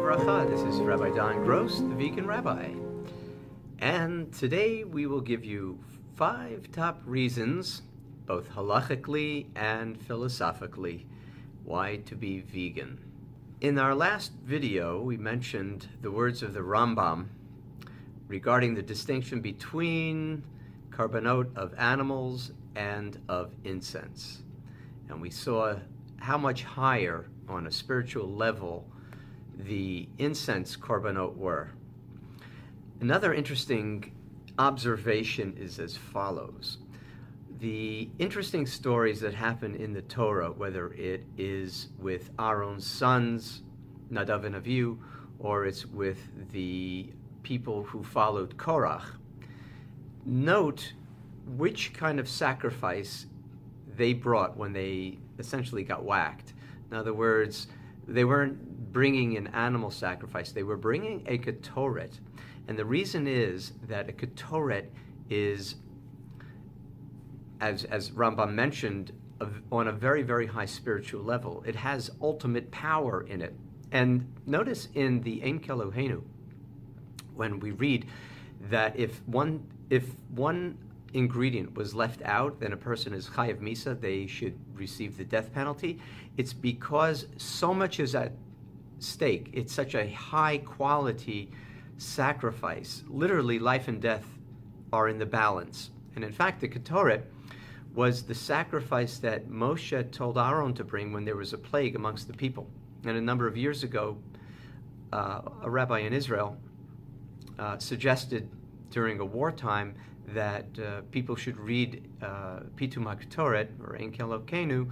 Uvracha. This is Rabbi Donn, the vegan rabbi. And today we will give you 5 top reasons, both halachically and philosophically, why to be vegan. In our last video, we mentioned the words of the Rambam regarding the distinction between korbanot of animals and of incense. And we saw how much higher on a spiritual level the incense korbanot were. Another interesting observation is as follows. The interesting stories that happen in the Torah, whether it is with Aaron's sons, Nadav and Avihu, or it's with the people who followed Korach, note which kind of sacrifice they brought when they essentially got whacked. In other words, they weren't bringing an animal sacrifice, they were bringing a ketoret. And the reason is that a ketoret is, as Rambam mentioned, on a very, very high spiritual level. It has ultimate power in it. And notice in the Ein Kelohenu, when we read that if one ingredient was left out, then a person is chayav misa, they should receive the death penalty. It's because so much is at stake. It's such a high quality sacrifice. Literally, life and death are in the balance. And in fact, the ketoret was the sacrifice that Moshe told Aaron to bring when there was a plague amongst the people. And a number of years ago, a rabbi in Israel suggested during a wartime that people should read Pitum HaKetoret, or Ein Kelohenu,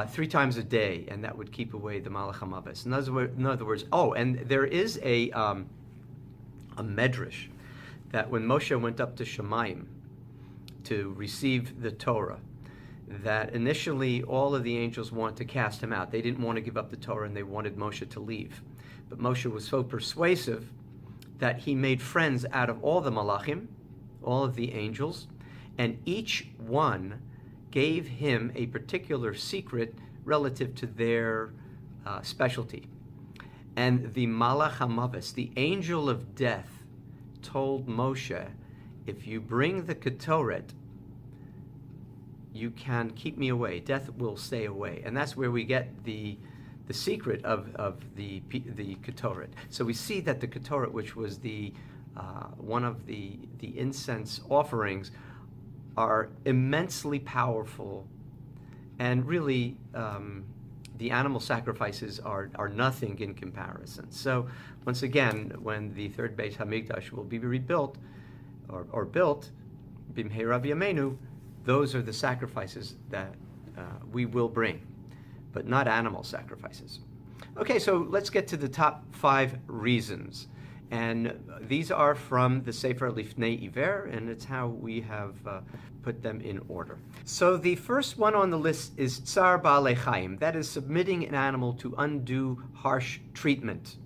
3 times a day, and that would keep away the Malach HaMaves. In other words, and there is a medrash that when Moshe went up to Shemayim to receive the Torah, that initially all of the angels wanted to cast him out. They didn't want to give up the Torah, and they wanted Moshe to leave. But Moshe was so persuasive that he made friends out of all the malachim, all of the angels, and each one gave him a particular secret relative to their specialty. And the Malach HaMaves, the angel of death, told Moshe, if you bring the ketoret, you can keep me away. Death will stay away. And that's where we get the secret of the ketoret. So we see that the ketoret, which was the one of the incense offerings, are immensely powerful, and really the animal sacrifices are nothing in comparison. So once again, when the third Beis Hamikdash will be rebuilt or built, Bimheira B'Yameinu, those are the sacrifices that we will bring, but not animal sacrifices. Okay, so let's get to the top 5 reasons. And these are from the Sefer Lifnei Iver, and it's how we have put them in order. So the first one on the list is Tsar Ba'alei Chaim. That is submitting an animal to undue harsh treatment.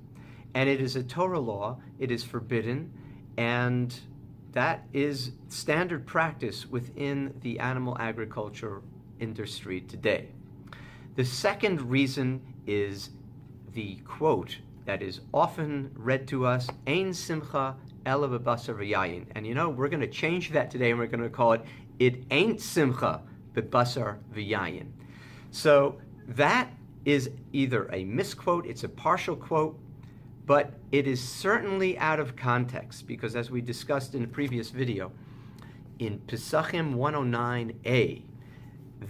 And it is a Torah law, it is forbidden, and that is standard practice within the animal agriculture industry today. The second reason is the quote that is often read to us, Ein simcha ela b'basar v'yayin. And we're going to change that today, and we're going to call it, it ain't simcha b'basar v'yayin. So that is either a misquote, it's a partial quote, but it is certainly out of context, because as we discussed in the previous video, in Pesachim 109a,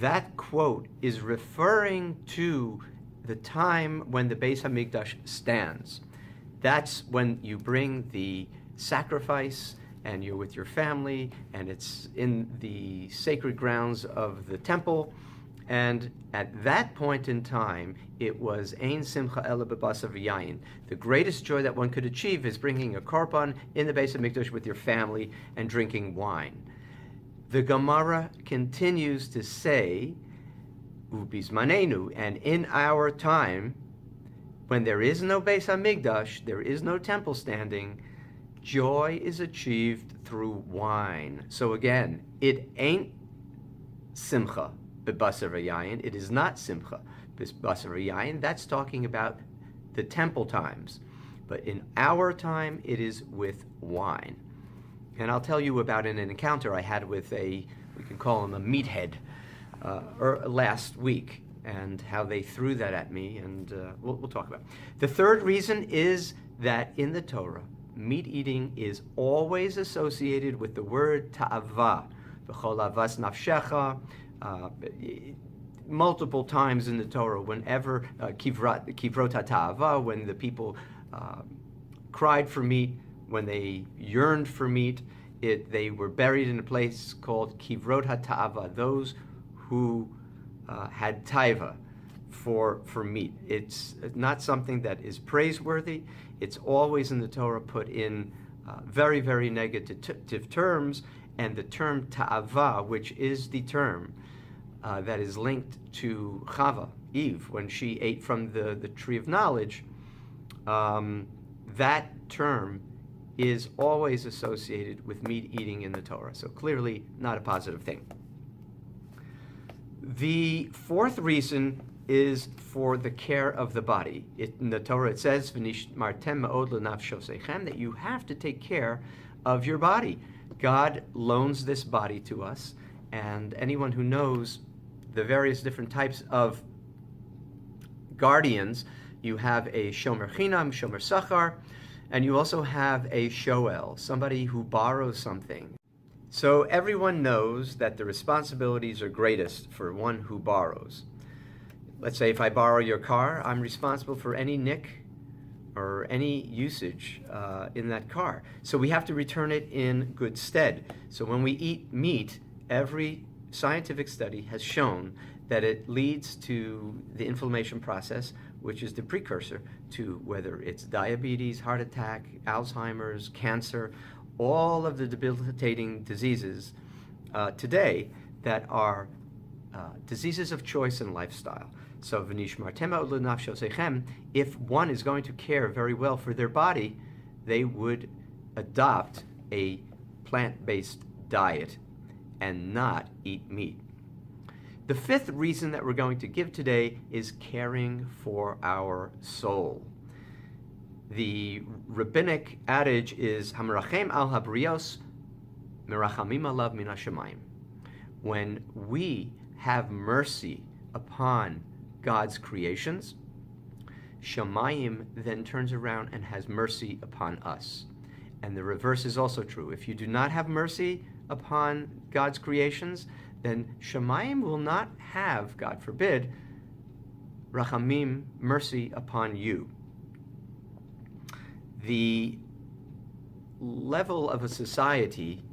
that quote is referring to the time when the Beis Hamikdash stands. That's when you bring the sacrifice and you're with your family, and it's in the sacred grounds of the temple. And at that point in time, it was Ein Simcha Ela B'Basar V'Yayin. The greatest joy that one could achieve is bringing a korban in the Beis Hamikdash with your family and drinking wine. The Gemara continues to say, Ubizmanenu, and in our time, when there is no Beis Hamikdash, there is no temple standing, joy is achieved through wine. So again, it ain't simcha b'basar v'yayin. It is not simcha b'basar v'yayin. That's talking about the temple times. But in our time, it is with wine. And I'll tell you about an encounter I had with we can call him a meathead, last week, and how they threw that at me, and we'll talk about it. The third reason is that in the Torah, meat eating is always associated with the word ta'ava, v'chol avas nafshecha, multiple times in the Torah, whenever kivrot ta'ava, when the people cried for meat, when they yearned for meat, they were buried in a place called kivrot ta'ava, those who had taiva for meat. It's not something that is praiseworthy. It's always in the Torah put in very, very negative terms, and the term ta'ava, which is the term that is linked to Chava, Eve, when she ate from the tree of knowledge, that term is always associated with meat eating in the Torah. So clearly not a positive thing. The fourth reason is for the care of the body. In the Torah it says, "V'nishmartem ma'od lenafshosechem," that you have to take care of your body. God loans this body to us, and anyone who knows the various different types of guardians, you have a shomer chinam, shomer sachar, and you also have a shoel, somebody who borrows something. So everyone knows that the responsibilities are greatest for one who borrows. Let's say if I borrow your car, I'm responsible for any nick or any usage in that car. So we have to return it in good stead. So when we eat meat, every scientific study has shown that it leads to the inflammation process, which is the precursor to whether it's diabetes, heart attack, Alzheimer's, cancer, all of the debilitating diseases today that are diseases of choice and lifestyle. So, if one is going to care very well for their body, they would adopt a plant-based diet and not eat meat. The fifth reason that we're going to give today is caring for our soul. The rabbinic adage is Hamerachem al habrios merachamim alav min hashamayim. When we have mercy upon God's creations, Shamayim then turns around and has mercy upon us. And the reverse is also true. If you do not have mercy upon God's creations, then Shamayim will not have, God forbid, Rachamim, mercy upon you. The level of a society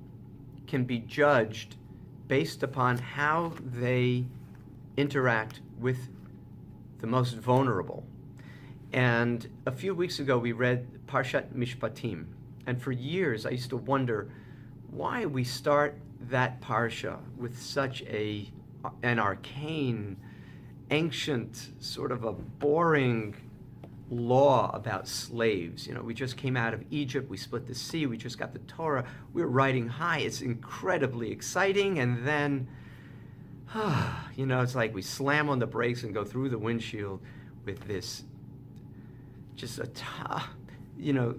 can be judged based upon how they interact with the most vulnerable. And a few weeks ago we read Parshat Mishpatim, and for years I used to wonder why we start that parsha with such an arcane, ancient, sort of a boring law about slaves. You know, we just came out of Egypt, we split the sea, we just got the Torah, we're riding high, it's incredibly exciting, and then you know, it's like we slam on the brakes and go through the windshield with this, just you know,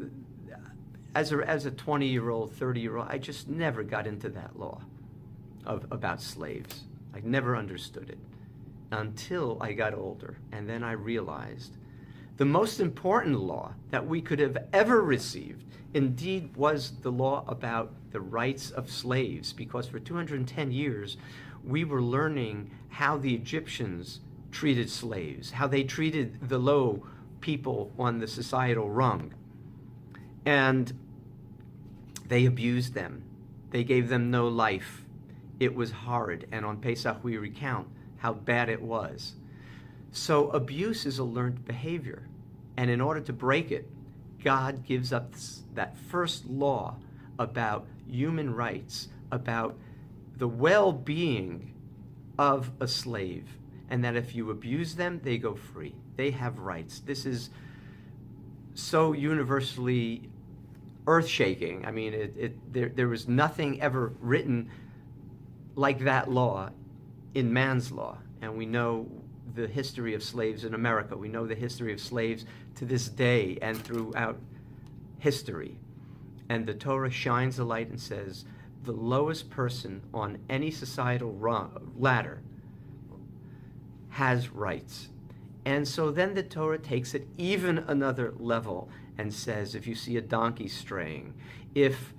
as a 20-year-old, 30-year-old, I just never got into that law about slaves. I never understood it until I got older, and then I realized the most important law that we could have ever received indeed was the law about the rights of slaves, because for 210 years we were learning how the Egyptians treated slaves, how they treated the low people on the societal rung. And they abused them. They gave them no life. It was horrid. And on Pesach we recount how bad it was. So abuse is a learned behavior. And in order to break it, God gives us that first law about human rights, about the well-being of a slave, and that if you abuse them, they go free. They have rights. This is so universally earth-shaking. I mean, there was nothing ever written like that law in man's law, and we know the history of slaves in America. We know the history of slaves to this day and throughout history. And the Torah shines a light and says the lowest person on any societal ladder has rights. And so then the Torah takes it even another level and says, if you see a donkey straying, if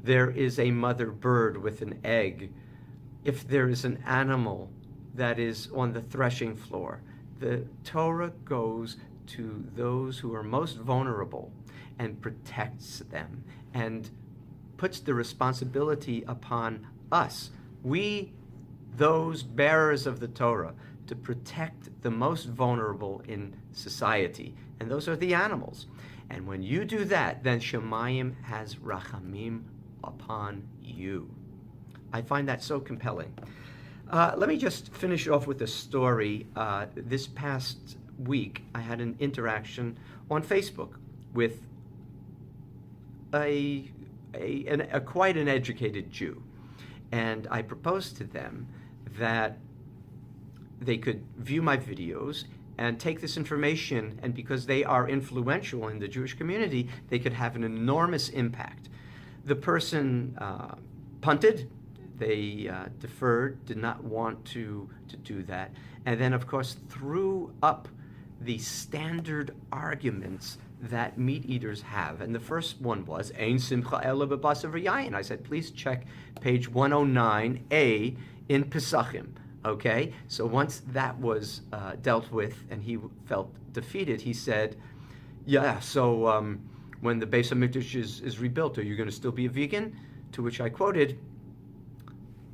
there is a mother bird with an egg, if there is an animal that is on the threshing floor, the Torah goes to those who are most vulnerable and protects them and puts the responsibility upon us, we, those bearers of the Torah, to protect the most vulnerable in society, and those are the animals. And when you do that, then Shemayim has rachamim upon you. I find that so compelling. Let me just finish off with a story. This past week, I had an interaction on Facebook with a quite an educated Jew, and I proposed to them that they could view my videos and take this information, and because they are influential in the Jewish community, they could have an enormous impact. The person punted, they deferred, did not want to do that, and then of course threw up the standard arguments that meat eaters have. And the first one was, Ein simcha ela b'basar v'yayin. I said, please check page 109a in Pesachim. Okay, so once that was dealt with and he felt defeated, he said, yeah, so when the Beis HaMikdash is rebuilt, are you going to still be a vegan? To which I quoted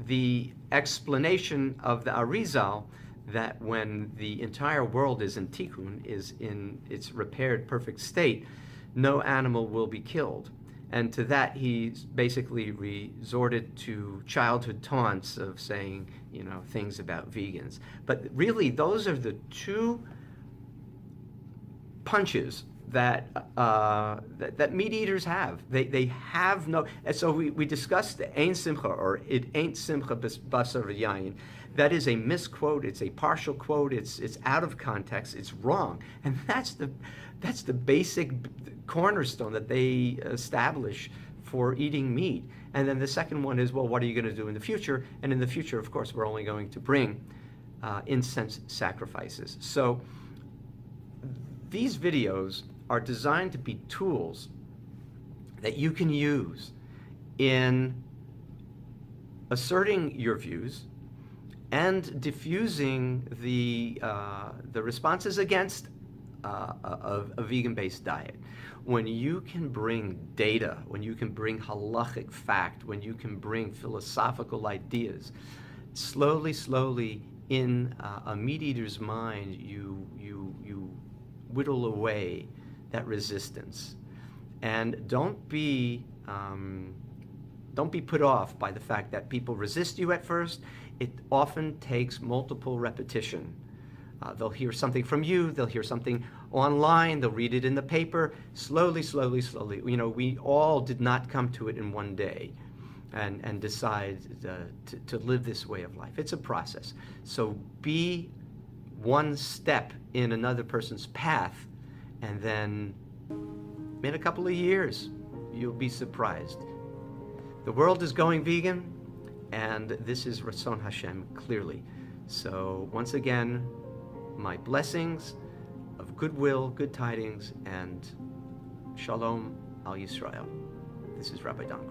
the explanation of the Arizal that when the entire world is in tikkun, is in its repaired perfect state, no animal will be killed. And to that, he basically resorted to childhood taunts of saying, things about vegans. But really, those are the two punches that meat eaters have. They have no. And so we discussed the Ein Simcha, or it ain't Simcha Basar V'Yayin. That is a misquote. It's a partial quote. It's out of context. It's wrong, and that's the basic cornerstone that they establish for eating meat. And then the second one is, well, what are you going to do in the future? And in the future, of course, we're only going to bring incense sacrifices. So these videos are designed to be tools that you can use in asserting your views and diffusing the responses against a vegan-based diet. When you can bring data, when you can bring halachic fact, when you can bring philosophical ideas, slowly in a meat eater's mind, you whittle away that resistance. And don't be put off by the fact that people resist you at first. It often takes multiple repetition. They'll hear something from you, they'll hear something online, they'll read it in the paper, slowly. We all did not come to it in one day and decide to live this way of life. It's a process. So be one step in another person's path, and then in a couple of years, you'll be surprised. The world is going vegan, and this is Ratzon Hashem, clearly. So once again, my blessings of goodwill, good tidings, and Shalom al Yisrael. This is Rabbi Donn.